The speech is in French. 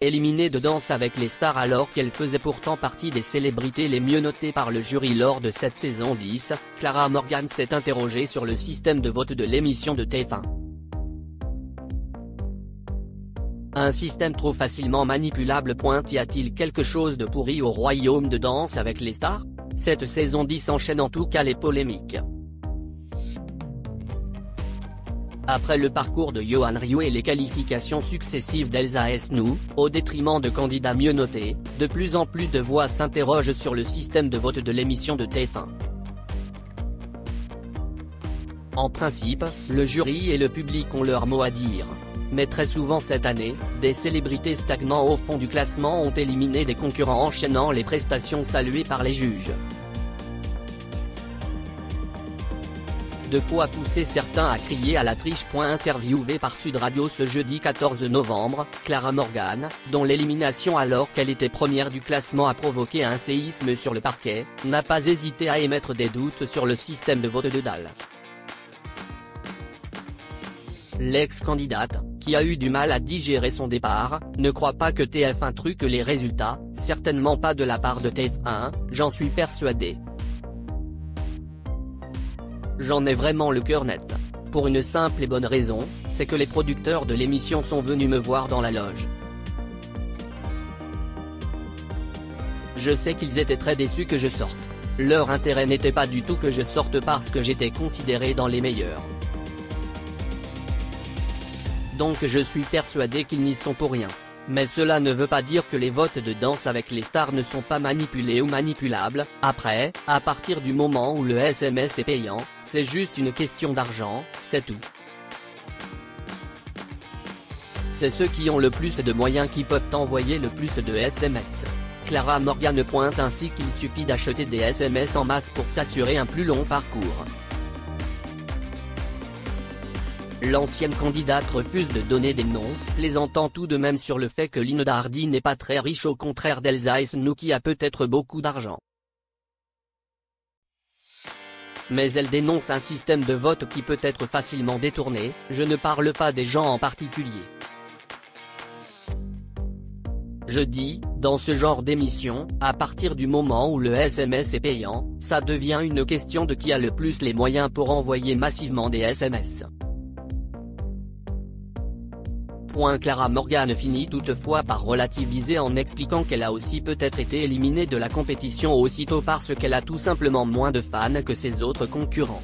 éliminée de Danse avec les stars alors qu'elle faisait pourtant partie des célébrités les mieux notées par le jury lors de cette saison 10, Clara Morgan s'est interrogée sur le système de vote de l'émission de TF1. Un système trop facilement manipulable. Y a-t-il quelque chose de pourri au royaume de Danse avec les stars? Cette saison 10 enchaîne en tout cas les polémiques. Après le parcours de Yohan Ryu et les qualifications successives d'Elsa Esnou, au détriment de candidats mieux notés, de plus en plus de voix s'interrogent sur le système de vote de l'émission de TF1. En principe, le jury et le public ont leur mot à dire. Mais très souvent cette année, des célébrités stagnant au fond du classement ont éliminé des concurrents enchaînant les prestations saluées par les juges. De quoi pousser certains à crier à la triche. Interviewée par Sud Radio ce jeudi 14 novembre, Clara Morgan, dont l'élimination alors qu'elle était première du classement a provoqué un séisme sur le parquet, n'a pas hésité à émettre des doutes sur le système de vote de DAL. L'ex-candidate, qui a eu du mal à digérer son départ, ne croit pas que TF1 truque les résultats, certainement pas de la part de TF1, j'en suis persuadé. J'en ai vraiment le cœur net. Pour une simple et bonne raison, c'est que les producteurs de l'émission sont venus me voir dans la loge. Je sais qu'ils étaient très déçus que je sorte. Leur intérêt n'était pas du tout que je sorte parce que j'étais considéré dans les meilleurs. Donc je suis persuadé qu'ils n'y sont pour rien. Mais cela ne veut pas dire que les votes de Danse avec les stars ne sont pas manipulés ou manipulables. Après, à partir du moment où le SMS est payant, c'est juste une question d'argent, c'est tout. C'est ceux qui ont le plus de moyens qui peuvent envoyer le plus de SMS. Clara Morgan pointe ainsi qu'il suffit d'acheter des SMS en masse pour s'assurer un plus long parcours. L'ancienne candidate refuse de donner des noms, plaisantant tout de même sur le fait que Lynn Hardy n'est pas très riche au contraire d'Elsa Esnou qui a peut-être beaucoup d'argent. Mais elle dénonce un système de vote qui peut être facilement détourné, je ne parle pas des gens en particulier. Je dis, dans ce genre d'émission, à partir du moment où le SMS est payant, ça devient une question de qui a le plus les moyens pour envoyer massivement des SMS. Clara Morgan finit toutefois par relativiser en expliquant qu'elle a aussi peut-être été éliminée de la compétition aussitôt parce qu'elle a tout simplement moins de fans que ses autres concurrents.